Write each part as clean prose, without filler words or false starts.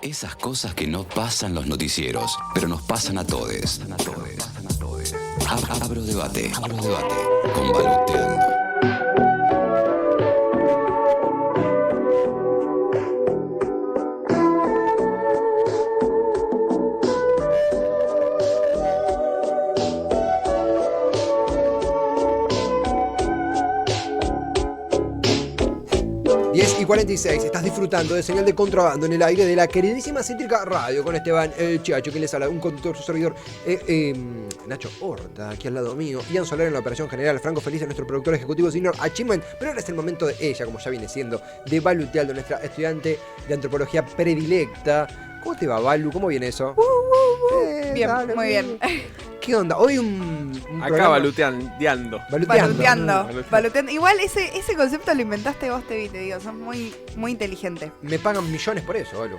Esas cosas que no pasan los noticieros, pero nos pasan a todes. Abro debate con Baluteando. Y 46, estás disfrutando de Señal de Contrabando en el aire de la queridísima Cítrica Radio con Esteban el Chacho, que les habla, un conductor, su servidor, Nacho Horta, aquí al lado mío, Ian Soler en la operación general, Franco Feliz, nuestro productor ejecutivo, Senior Achievement, pero ahora es el momento de ella, como ya viene siendo, de Baluteando, nuestra estudiante de antropología predilecta. ¿Cómo te va, Balu? ¿Cómo viene eso? Bien, dale, muy bien. ¿Qué onda? Hoy un acá programa... baluteando. Baluteando. Igual ese concepto lo inventaste vos, te digo, sos muy inteligente. Me pagan millones por eso, Balu.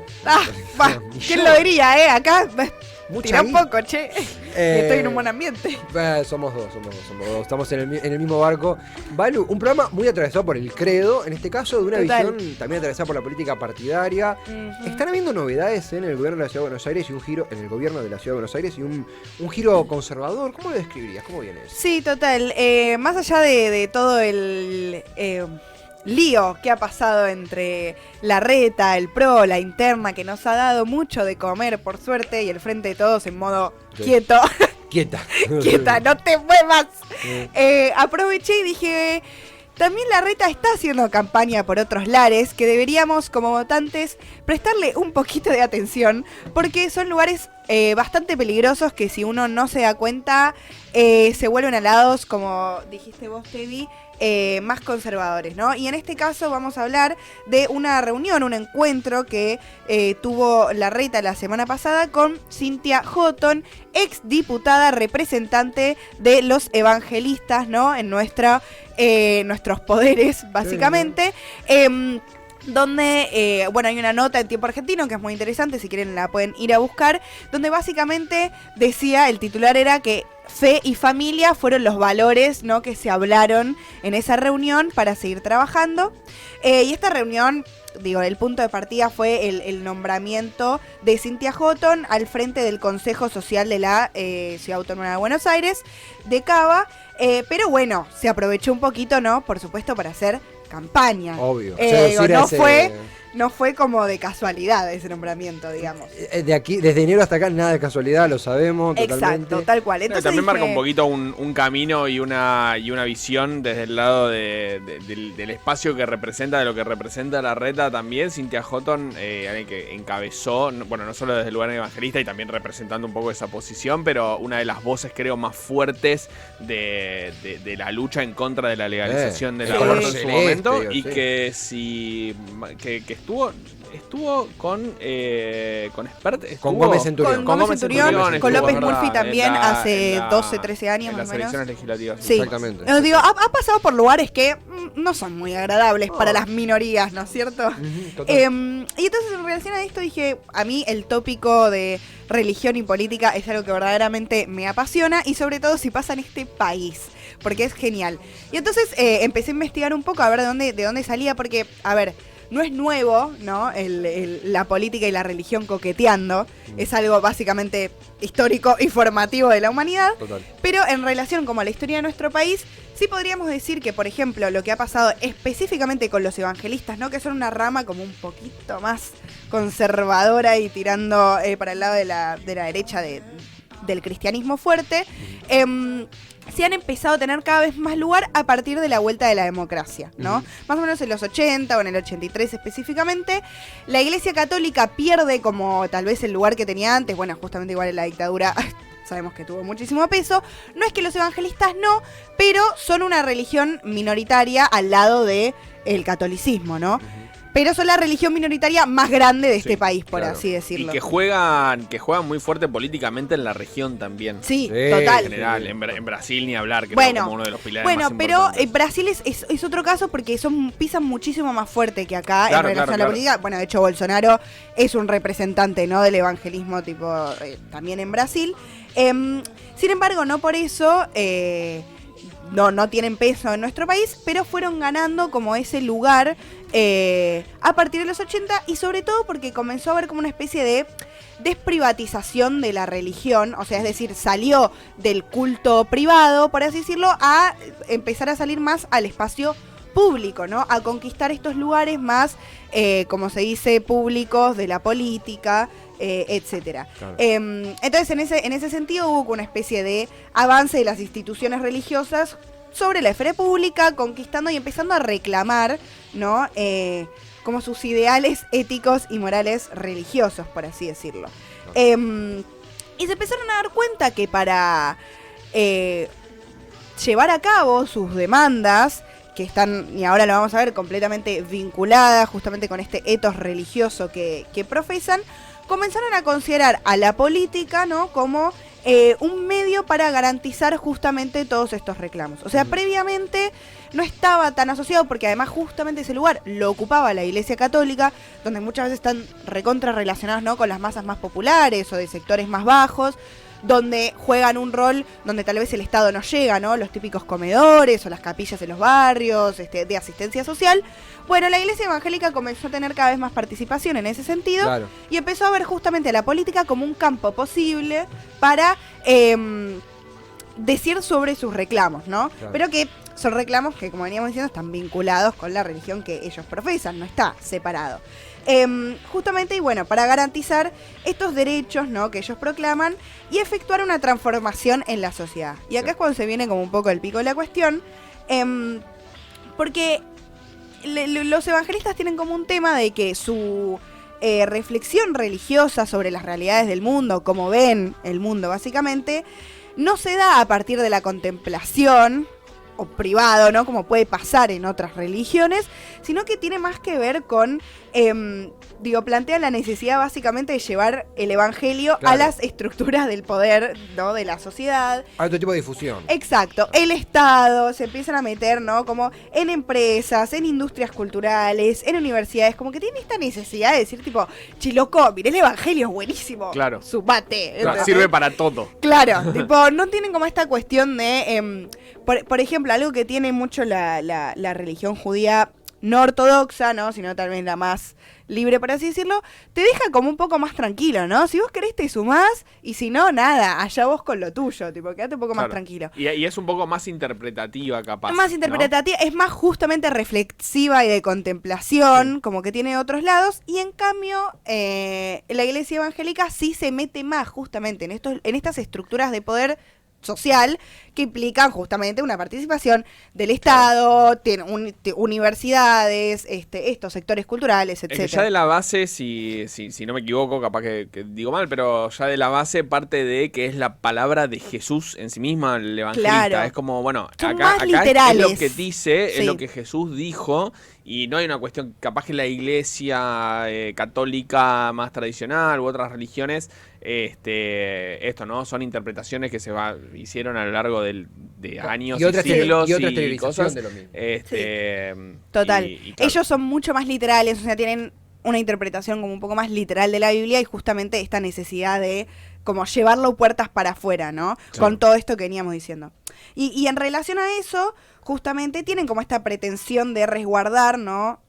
¿Quién lo diría, Acá Mucha tirá guita. poco, che. Estoy en un buen ambiente. Somos dos. Estamos en el mismo barco. Balu, un programa muy atravesado por el credo, en este caso de una Total. visión también atravesada por la política partidaria. Ujú. Están habiendo novedades en el gobierno de la Ciudad de Buenos Aires y un giro en el gobierno de la Ciudad de Buenos Aires y un giro conservador. ¿Cómo lo describirías? ¿Cómo viene eso? Sí, total. Más allá de todo el lío que ha pasado entre la reta, el PRO, la interna, que nos ha dado mucho de comer, por suerte, y el Frente de Todos en modo Sí. quieto. Quieta. No te muevas. Aproveché y dije, también la reta está haciendo campaña por otros lares que deberíamos, como votantes, prestarle un poquito de atención, porque son lugares bastante peligrosos que si uno no se da cuenta, se vuelven alados, como dijiste vos, Tevi, más conservadores, ¿no? Y en este caso vamos a hablar de una reunión, un encuentro que tuvo la reta la semana pasada con Cynthia Houghton, ex diputada representante de los evangelistas, ¿no? En nuestros poderes, básicamente. Donde, hay una nota en Tiempo Argentino que es muy interesante, si quieren la pueden ir a buscar, donde básicamente decía, el titular era que fe y familia fueron los valores, ¿no?, que se hablaron en esa reunión para seguir trabajando. Y esta reunión, el punto de partida fue el nombramiento de Cynthia Houghton al frente del Consejo Social de la Ciudad Autónoma de Buenos Aires, de Cava, pero bueno, se aprovechó un poquito, ¿no?, por supuesto, para hacer campaña. Obvio. No fue como de casualidad ese nombramiento, digamos. De aquí, desde enero hasta acá, nada de casualidad, lo sabemos. Exacto, totalmente. tal cual. Entonces también dije, marca un poquito un camino y una visión desde el lado del espacio que representa, de lo que representa la reta también. Cynthia Houghton, alguien que encabezó, no solo desde el lugar evangelista y también representando un poco esa posición, pero una de las voces, creo, más fuertes de la lucha en contra de la legalización del aborto en su momento. Y que estuvo con Expert, con Gómez Centurión. Con Gómez Centurión, con López estuvo, Murphy también hace 12, 13 años en más las o menos. elecciones legislativas. Sí. Exactamente. Ha pasado por lugares que no son muy agradables para las minorías, ¿no es cierto? Total. Y entonces en relación a esto dije, a mí el tópico de religión y política es algo que verdaderamente me apasiona, y sobre todo si pasa en este país, porque es genial. Y entonces empecé a investigar un poco a ver de dónde salía, porque, a ver, no es nuevo, ¿no? La política y la religión coqueteando. Es algo básicamente histórico y formativo de la humanidad. Total. Pero en relación como a la historia de nuestro país, sí podríamos decir que, por ejemplo, lo que ha pasado específicamente con los evangelistas, ¿no?, que son una rama como un poquito más conservadora y tirando para el lado de la derecha del cristianismo fuerte, se han empezado a tener cada vez más lugar a partir de la vuelta de la democracia, ¿no? Más o menos en los 80 o en el 83 específicamente, la Iglesia Católica pierde como tal vez el lugar que tenía antes, justamente igual en la dictadura sabemos que tuvo muchísimo peso. No es que los evangelistas no, pero son una religión minoritaria al lado de el catolicismo, ¿no? Pero son la religión minoritaria más grande de este país, por así decirlo. Y que juegan muy fuerte políticamente en la región también. Sí, Sí, total. En general, en Brasil ni hablar, que Bueno, como uno de los pilares más pero importantes. Brasil es otro caso porque pisan muchísimo más fuerte que acá en relación a la política. Bueno, de hecho Bolsonaro es un representante, ¿no?, del evangelismo también en Brasil. Sin embargo, no por eso no tienen peso en nuestro país, pero fueron ganando como ese lugar a partir de los 80 y sobre todo porque comenzó a haber como una especie de desprivatización de la religión, o sea, es decir, salió del culto privado, por así decirlo, a empezar a salir más al espacio público, ¿no? A conquistar estos lugares más, como se dice, públicos de la política, etcétera. Claro. Entonces, en ese sentido hubo una especie de avance de las instituciones religiosas sobre la esfera pública, conquistando y empezando a reclamar, ¿no? Como sus ideales éticos y morales religiosos, por así decirlo. Y se empezaron a dar cuenta que para llevar a cabo sus demandas, que están, y ahora lo vamos a ver, completamente vinculadas justamente con este etos religioso que profesan, comenzaron a considerar a la política, ¿no? Como un medio para garantizar justamente todos estos reclamos. O sea, previamente no estaba tan asociado porque además justamente ese lugar lo ocupaba la Iglesia Católica, donde muchas veces están recontra relacionados, ¿no? Con las masas más populares o de sectores más bajos, donde juegan un rol donde tal vez el Estado no llega, ¿no? Los típicos comedores o las capillas de los barrios, de asistencia social. Bueno, la Iglesia Evangélica comenzó a tener cada vez más participación en ese sentido, claro, y empezó a ver justamente a la política como un campo posible para decir sobre sus reclamos, ¿no? Claro. Pero que son reclamos que, como veníamos diciendo, están vinculados con la religión que ellos profesan, no está separado. Justamente, y bueno, para garantizar estos derechos, ¿no? Que ellos proclaman y efectuar una transformación en la sociedad. Y acá es cuando se viene como un poco el pico de la cuestión, porque los evangelistas tienen como un tema de que su reflexión religiosa sobre las realidades del mundo, como ven el mundo básicamente, no se da a partir de la contemplación o privado, ¿no? Como puede pasar en otras religiones, sino que tiene más que ver con, plantea la necesidad básicamente de llevar el evangelio, claro, a las estructuras del poder, ¿no? De la sociedad. A otro tipo de difusión. Exacto. El Estado se empiezan a meter, ¿no? Como en empresas, en industrias culturales, en universidades, como que tiene esta necesidad de decir tipo, chiloco, mirá el evangelio, es buenísimo. Claro. Subate. Claro, sirve para todo. Claro, tipo, no tienen como esta cuestión de, por ejemplo, algo que tiene mucho la religión judía no ortodoxa, ¿no? Sino tal vez la más libre, por así decirlo, te deja como un poco más tranquilo, ¿no? Si vos querés te sumás, y si no, nada, allá vos con lo tuyo, tipo, quedate un poco más tranquilo. Y es un poco más interpretativa, capaz. Es más interpretativa, ¿no? Es más justamente reflexiva y de contemplación, sí, como que tiene otros lados, y en cambio, la Iglesia Evangélica sí se mete más justamente en estas estructuras de poder social que implican justamente una participación del Estado, universidades, estos sectores culturales, etcétera. Es que ya de la base, si no me equivoco, capaz que digo mal, pero ya de la base parte de que es la palabra de Jesús en sí misma, el evangelista. Claro. Es como, bueno, acá es lo que dice, sí, es lo que Jesús dijo, y no hay una cuestión, capaz que la iglesia católica más tradicional u otras religiones, esto, ¿no? Son interpretaciones que se hicieron a lo largo de años y siglos y cosas. De lo mismo. Sí. Total. Y claro, ellos son mucho más literales, o sea, tienen una interpretación como un poco más literal de la Biblia y justamente esta necesidad de como llevarlo puertas para afuera, ¿no? Sí. Con todo esto que veníamos diciendo. Y en relación a eso, justamente tienen como esta pretensión de resguardar, ¿no?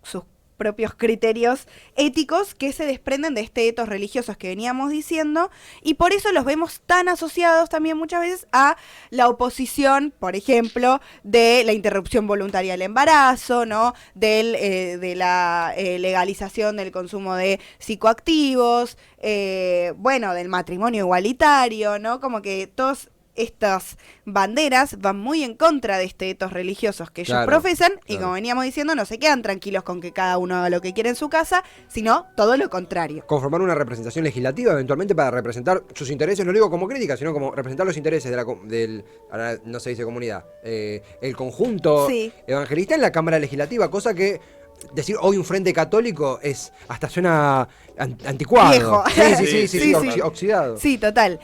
Sus propios criterios éticos que se desprenden de etos religiosos que veníamos diciendo, y por eso los vemos tan asociados también muchas veces a la oposición, por ejemplo, de la interrupción voluntaria del embarazo, ¿no? De la legalización del consumo de psicoactivos, del matrimonio igualitario, ¿no? Como que todos estas banderas van muy en contra de etos religiosos que ellos profesan, y como veníamos diciendo, no se quedan tranquilos con que cada uno haga lo que quiere en su casa, sino todo lo contrario. Conformar una representación legislativa eventualmente para representar sus intereses, no digo como crítica, sino como representar los intereses del ahora no se dice comunidad, el conjunto evangelista en la Cámara Legislativa, cosa que decir hoy un frente católico hasta suena anticuado. Viejo. Sí, oxidado. Sí, total.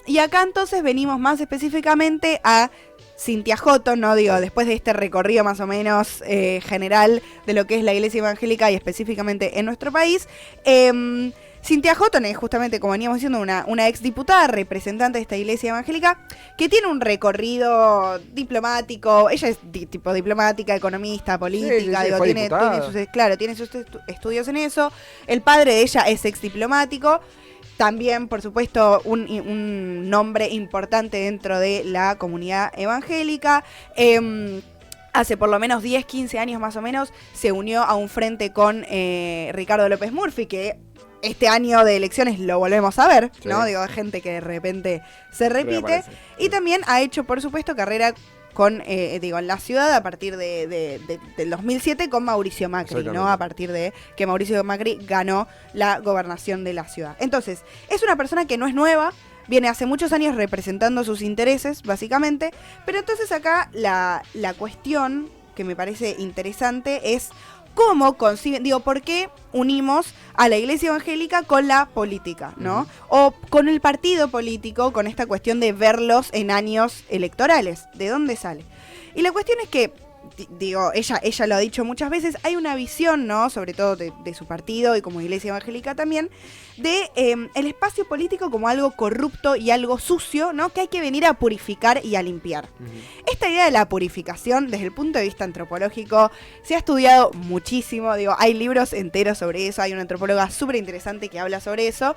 Y acá entonces venimos más específicamente a Cynthia Houghton, ¿no? Digo, después de este recorrido más o menos general de lo que es la Iglesia Evangélica y específicamente en nuestro país, Cintia Houghton es justamente, como veníamos diciendo, una exdiputada, representante de esta iglesia evangélica, que tiene un recorrido diplomático. Ella es tipo diplomática, economista, política, Sí, digo, fue tiene diputada. tiene sus estudios en eso. El padre de ella es exdiplomático. También, por supuesto, un nombre importante dentro de la comunidad evangélica. Hace por lo menos 10, 15 años más o menos, se unió a un frente con Ricardo López Murphy, que este año de elecciones lo volvemos a ver, ¿no? Sí. Digo, gente que de repente se repite. Reaparece. Y también ha hecho, por supuesto, carrera en la ciudad a partir del 2007 con Mauricio Macri, ¿no? Exactamente. A partir de que Mauricio Macri ganó la gobernación de la ciudad. Entonces, es una persona que no es nueva, viene hace muchos años representando sus intereses, básicamente, pero entonces acá la cuestión que me parece interesante es cómo conciben, ¿por qué unimos a la iglesia evangélica con la política, ¿no? O con el partido político, con esta cuestión de verlos en años electorales. ¿De dónde sale? Y la cuestión es que, ella lo ha dicho muchas veces, hay una visión, ¿no? Sobre todo de su partido y como iglesia evangélica también, de el espacio político como algo corrupto y algo sucio, ¿no? Que hay que venir a purificar y a limpiar. Esta idea de la purificación, desde el punto de vista antropológico, se ha estudiado muchísimo. Hay libros enteros sobre eso. Hay una antropóloga súper interesante que habla sobre eso.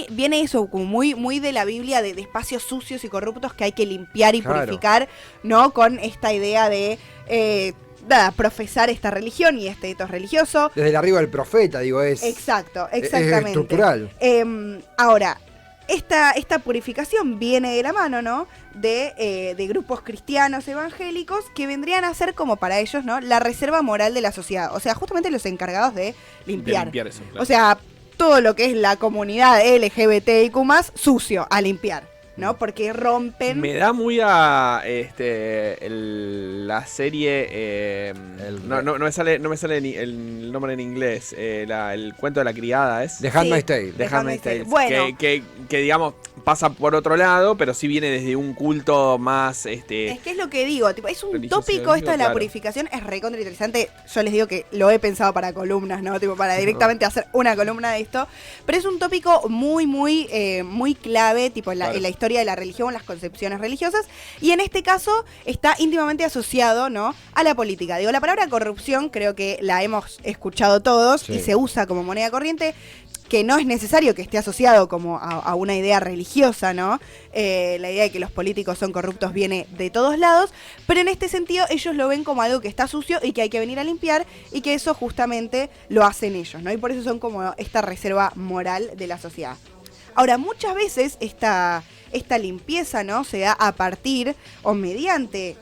Viene eso, como muy de la Biblia, de espacios sucios y corruptos que hay que limpiar y Claro. purificar, ¿no? Con esta idea de profesar esta religión y este etos religioso. Desde el arriba del profeta, es Exacto, es exactamente. estructural. Ahora, esta purificación viene de la mano, ¿no? De grupos cristianos evangélicos que vendrían a ser como para ellos, ¿no? La reserva moral de la sociedad. O sea, justamente los encargados de limpiar. De limpiar eso, claro. O sea, todo lo que es la comunidad LGBTIQ+, sucio, a limpiar, ¿no? Porque rompen... Me da muy a la serie. No me sale ni el nombre en inglés. El cuento de la criada es. The Handmaid's Sí. Tale. The Handmaid's Tale. Bueno. Que digamos pasa por otro lado, pero sí viene desde un culto más. Es que es lo que digo, es un religioso, tópico esto de la claro. purificación, es recontra interesante. Yo les digo que lo he pensado para columnas, ¿no? Para directamente hacer una columna de esto. Pero es un tópico muy clave, en la historia de la religión, las concepciones religiosas. Y en este caso está íntimamente asociado, ¿no? A la política. La palabra corrupción creo que la hemos escuchado todos Sí. y se usa como moneda corriente, que no es necesario que esté asociado como a una idea religiosa, ¿no? La idea de que los políticos son corruptos viene de todos lados, pero en este sentido ellos lo ven como algo que está sucio y que hay que venir a limpiar, y que eso justamente lo hacen ellos, ¿no? Y por eso son como esta reserva moral de la sociedad. Ahora, muchas veces esta limpieza, ¿no? Se da a partir o mediante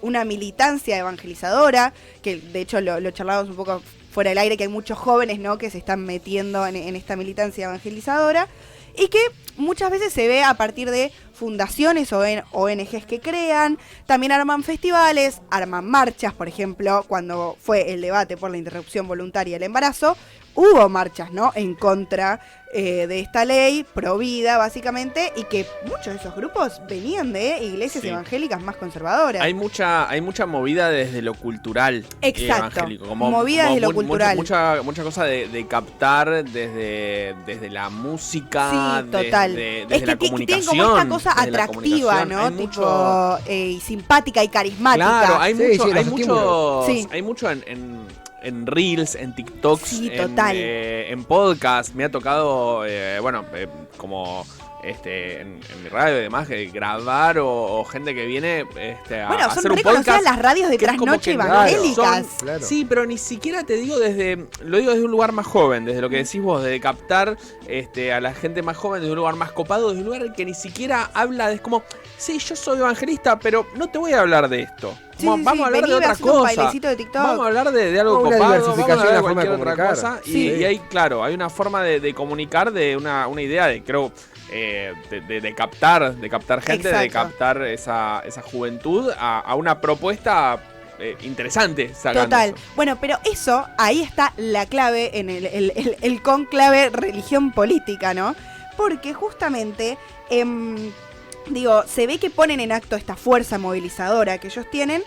una militancia evangelizadora, que de hecho lo charlamos un poco fuera del aire, que hay muchos jóvenes, ¿no? Que se están metiendo en esta militancia evangelizadora, y que muchas veces se ve a partir de fundaciones o ONGs que crean. También arman festivales, arman marchas. Por ejemplo, cuando fue el debate por la interrupción voluntaria del embarazo, hubo marchas, ¿no? En contra de esta ley, pro vida, básicamente, y que muchos de esos grupos venían de iglesias Sí. evangélicas más conservadoras. Hay mucha movida desde lo cultural. Exacto. Evangélico. Movida desde lo cultural. Mucha cosa de captar desde la música, Sí, total. desde Es que la tienen comunicación. como esta cosa desde la atractiva, comunicación. ¿no? Hay Tipo, y simpática y carismática. Claro, hay Sí, mucho, sí, los hay mucho, estímulos. Sí. hay mucho en Reels, en TikToks, Sí, total. en podcast. Me ha tocado, como en mi radio y demás, grabar o gente que viene a Bueno, hacer son un reconocidas podcast. las radios de que es como trasnoche que, evangélicas. Claro. Sí, pero ni siquiera te digo lo digo desde un lugar más joven, desde lo que decís vos, de captar a la gente más joven, desde un lugar más copado, desde un lugar que ni siquiera habla, es como, sí, yo soy evangelista, pero no te voy a hablar de esto. Sí, Como, sí, vamos a hablar vení, de otra hacete un cosa. bailecito de TikTok. Vamos a hablar de algo Una copado, diversificación vamos a hablar en de la forma de cualquier otra comunicar. cosa. Sí. Y hay, claro, hay una forma de comunicar, de una idea de, creo, de captar gente, de Exacto. captar esa juventud a una propuesta interesante. Sacando Total. eso. Bueno, pero eso, ahí está la clave en el conclave religión política, ¿no? Porque justamente, se ve que ponen en acto esta fuerza movilizadora que ellos tienen,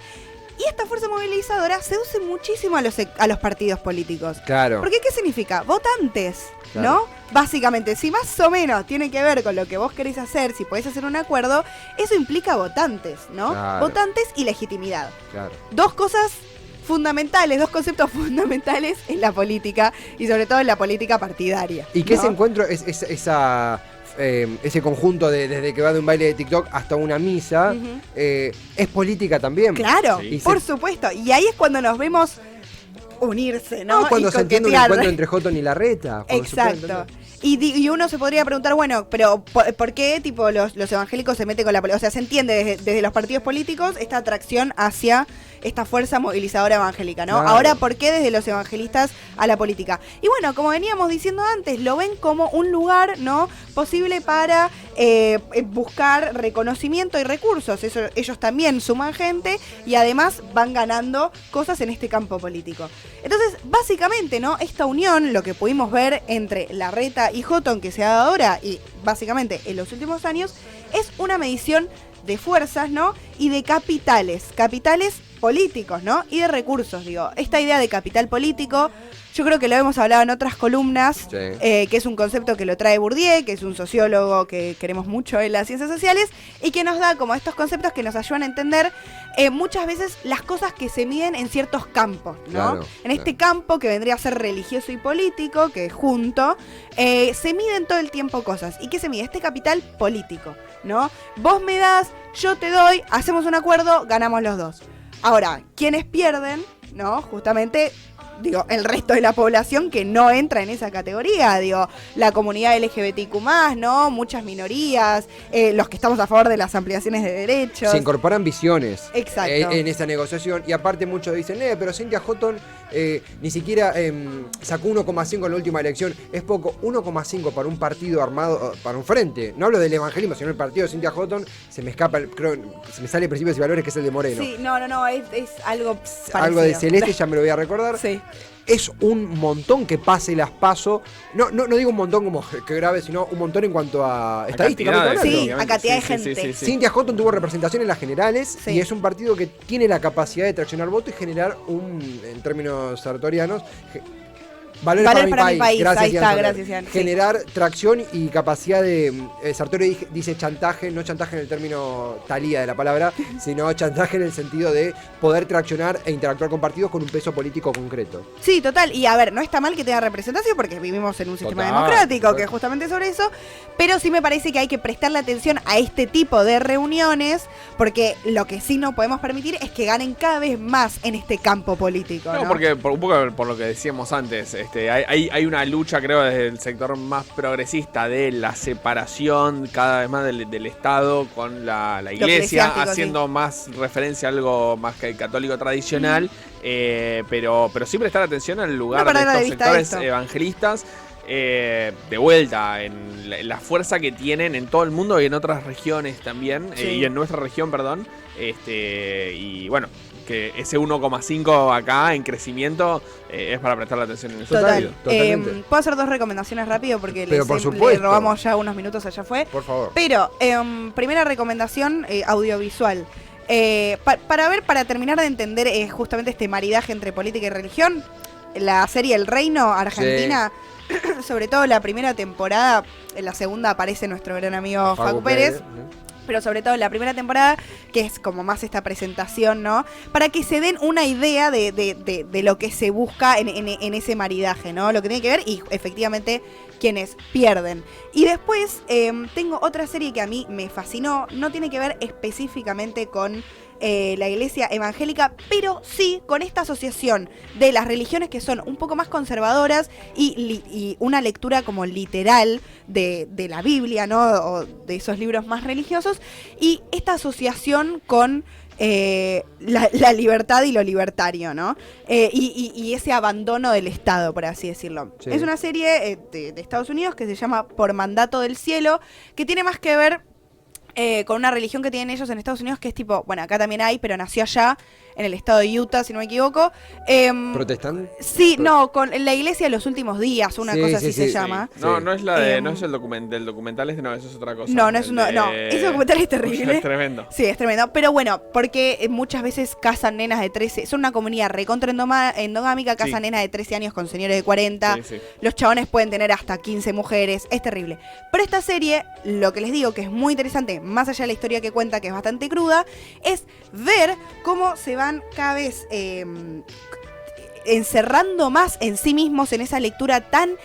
Y esta fuerza movilizadora seduce muchísimo a los partidos políticos. Claro. Porque ¿qué significa? Votantes, Claro. ¿no? Básicamente, si más o menos tiene que ver con lo que vos querés hacer, si podés hacer un acuerdo, eso implica votantes, ¿no? Claro. Votantes y legitimidad. Claro. Dos cosas fundamentales, dos conceptos fundamentales en la política y sobre todo en la política partidaria. Y que ¿no? ese encuentro, ese conjunto desde que va de un baile de TikTok hasta una misa, Ujú. es política también. Claro, Sí. por supuesto. Y ahí es cuando nos vemos unirse, ¿no? No, cuando Y se entiende un coquetear. encuentro entre Houghton y Larreta. cuando se puede Exacto. entender. Y uno se podría preguntar, bueno, pero ¿por qué tipo los evangélicos se meten con la política? O sea, se entiende desde los partidos políticos esta atracción hacia esta fuerza movilizadora evangélica, ¿no? Claro. Ahora, ¿por qué desde los evangelistas a la política? Y bueno, como veníamos diciendo antes, lo ven como un lugar, ¿no? Posible para buscar reconocimiento y recursos. Ellos también suman gente y además van ganando cosas en este campo político. Entonces, básicamente, ¿no? Esta unión, lo que pudimos ver entre Larreta y Houghton, que se ha dado ahora y básicamente en los últimos años, es una medición de fuerzas, ¿no? Y de capitales políticos, ¿no? Y de recursos, digo. Esta idea de capital político, yo creo que lo hemos hablado en otras columnas, Sí. que es un concepto que lo trae Bourdieu, que es un sociólogo que queremos mucho en las ciencias sociales, y que nos da como estos conceptos que nos ayudan a entender muchas veces las cosas que se miden en ciertos campos, ¿no? Claro, En este campo que vendría a ser religioso y político, que junto, se miden todo el tiempo cosas. ¿Y qué se mide? Este capital político, ¿no? Vos me das, yo te doy, hacemos un acuerdo, ganamos los dos. Ahora, quienes pierden, ¿no? Justamente, digo, el resto de la población que no entra en esa categoría, digo, la comunidad LGBTQ+, ¿no? Muchas minorías, los que estamos a favor de las ampliaciones de derechos. Se incorporan visiones Exacto. en esa negociación. Y aparte muchos dicen, pero Cynthia Houghton ni siquiera sacó 1,5 en la última elección. Es poco, 1,5 para un partido armado, para un frente. No hablo del evangelismo, sino el partido de Cynthia Houghton. Se me escapa, se me sale Principios y Valores, que es el de Moreno. Sí, no, es algo parecido. Algo de Celeste, ya me lo voy a recordar. Sí. Es un montón que pase las PASO. No digo un montón como que grave, sino un montón en cuanto a estadísticamente cantidades, hablando. Sí, a cantidad de gente. Cynthia Houghton tuvo representación en las generales Sí. y es un partido que tiene la capacidad de traccionar voto y generar en términos sartorianos, valores para mi país. Gracias, Ahí Ian está, Soler. gracias, Ian. Sí. Generar tracción y capacidad de... Sartorio dice chantaje, no chantaje en el término talía de la palabra, sino chantaje en el sentido de poder traccionar e interactuar con partidos con un peso político concreto. Sí, total. Y a ver, no está mal que tenga representación porque vivimos en un sistema Total, democrático, total. que es justamente sobre eso. Pero sí me parece que hay que prestarle atención a este tipo de reuniones porque lo que sí no podemos permitir es que ganen cada vez más en este campo político. No, ¿no? porque un poco por lo que decíamos antes, hay una lucha, creo, desde el sector más progresista de la separación cada vez más del Estado con la iglesia, eclesiástico, haciendo más referencia a algo más que católico tradicional, pero sí prestar atención al lugar No de perder de estos vista sectores esto. evangelistas. De vuelta en la fuerza que tienen en todo el mundo y en otras regiones también, Sí. y en nuestra región, perdón, y bueno, que ese 1,5 acá en crecimiento es para prestarle atención en ese Total. sentido. Totalmente. Puedo hacer dos recomendaciones rápido porque Pero por le supuesto. robamos ya unos minutos, allá fue. Por favor. Pero, primera recomendación audiovisual. Para terminar de entender justamente este maridaje entre política y religión, la serie El Reino, Argentina, sobre todo la primera temporada, en la segunda aparece nuestro gran amigo Facu Pérez. Pero sobre todo en la primera temporada, que es como más esta presentación, ¿no? Para que se den una idea de lo que se busca en ese maridaje, ¿no? Lo que tiene que ver y efectivamente quienes pierden. Y después tengo otra serie que a mí me fascinó, no tiene que ver específicamente con la iglesia evangélica, pero sí con esta asociación de las religiones que son un poco más conservadoras y una lectura como literal de la Biblia, ¿no? O de esos libros más religiosos, y esta asociación con la libertad y lo libertario, ¿no? Y ese abandono del Estado, por así decirlo. Sí. Es una serie de Estados Unidos que se llama Por Mandato del Cielo, que tiene más que ver con una religión que tienen ellos en Estados Unidos, que es tipo, bueno, acá también hay, pero nació allá, en el estado de Utah, si no me equivoco. ¿Protestan? Sí, no, con la iglesia de los últimos días, una Sí, cosa sí, así sí, se llama. Sí. No, Sí. no es la de, no es el documental este, no, eso es otra cosa. No, no es El uno, no, de- ese documental es terrible. Es tremendo. Sí, es tremendo. Pero bueno, porque muchas veces casan nenas de 13. Son una comunidad recontra endogámica, casan Sí. nenas de 13 años con señores de 40. Sí, sí. Los chabones pueden tener hasta 15 mujeres. Es terrible. Pero esta serie, lo que les digo que es muy interesante, más allá de la historia que cuenta, que es bastante cruda, es ver cómo se van cada vez encerrando más en sí mismos en esa lectura tan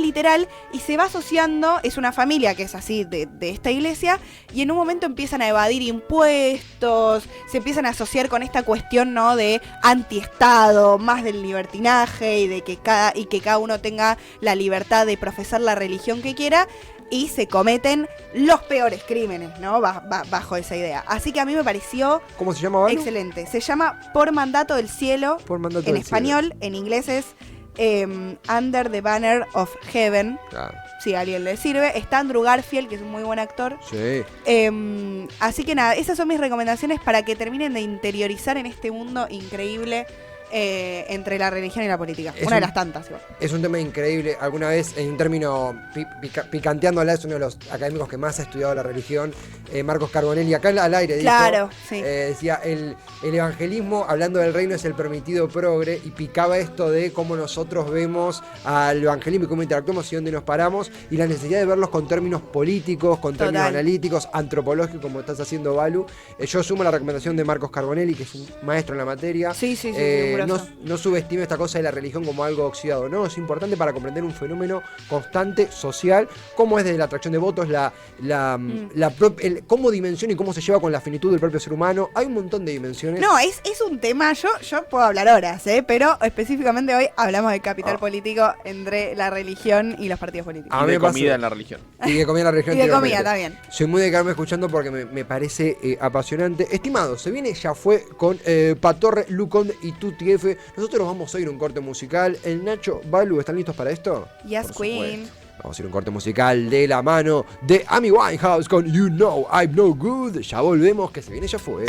literal, y se va asociando, es una familia que es así de esta iglesia, y en un momento empiezan a evadir impuestos, se empiezan a asociar con esta cuestión, ¿no?, de antiestado, más del libertinaje y de que cada uno tenga la libertad de profesar la religión que quiera, y se cometen los peores crímenes, ¿no?, bajo esa idea. Así que a mí me pareció ¿Cómo se llama, Balu? excelente. Se llama Por Mandato del Cielo. Por mandato En del español, en inglés es Under the Banner of Heaven, cielo. Claro. si a alguien le sirve. Está Andrew Garfield, que es un muy buen actor. Sí. Así que nada, esas son mis recomendaciones para que terminen de interiorizar en este mundo increíble entre la religión y la política. Es Una de un- las tantas, igual. Es un tema increíble. Alguna vez, en un término picanteándola, es uno de los académicos que más ha estudiado la religión, Marcos Carbonelli, acá al aire dijo, Claro, sí. decía, el evangelismo, hablando del reino, es el permitido progre, y picaba esto de cómo nosotros vemos al evangelismo y cómo interactuamos y dónde nos paramos, y la necesidad de verlos con términos políticos, con términos Total. analíticos, antropológicos, como estás haciendo, Balu. Yo sumo la recomendación de Marcos Carbonelli, que es un maestro en la materia. Sí, sí, sí, No, grosso. no subestime esta cosa de la religión como algo oxidado, no, es importante para comprender un fenómeno constante, social, como es desde la atracción de votos, cómo dimensiona y cómo se lleva con la finitud del propio ser humano. Hay un montón de dimensiones. No, es un tema, yo puedo hablar horas, pero específicamente hoy hablamos del capital político entre la religión y los partidos políticos. A Y mí de me pasa- comida en la religión. Y de comida en la religión. Y de anteriormente. comida también. Soy muy de quedarme escuchando porque me parece apasionante. Estimado, se viene Ya Fue con Patorre, Lucón y Tutti F. Nosotros vamos a ir a un corte musical. El Nacho, Balu, ¿están listos para esto? Yes, Por Queen. supuesto. Vamos a ir a un corte musical de la mano de Amy Winehouse con You Know I'm No Good. Ya volvemos, que se viene Ya Fue.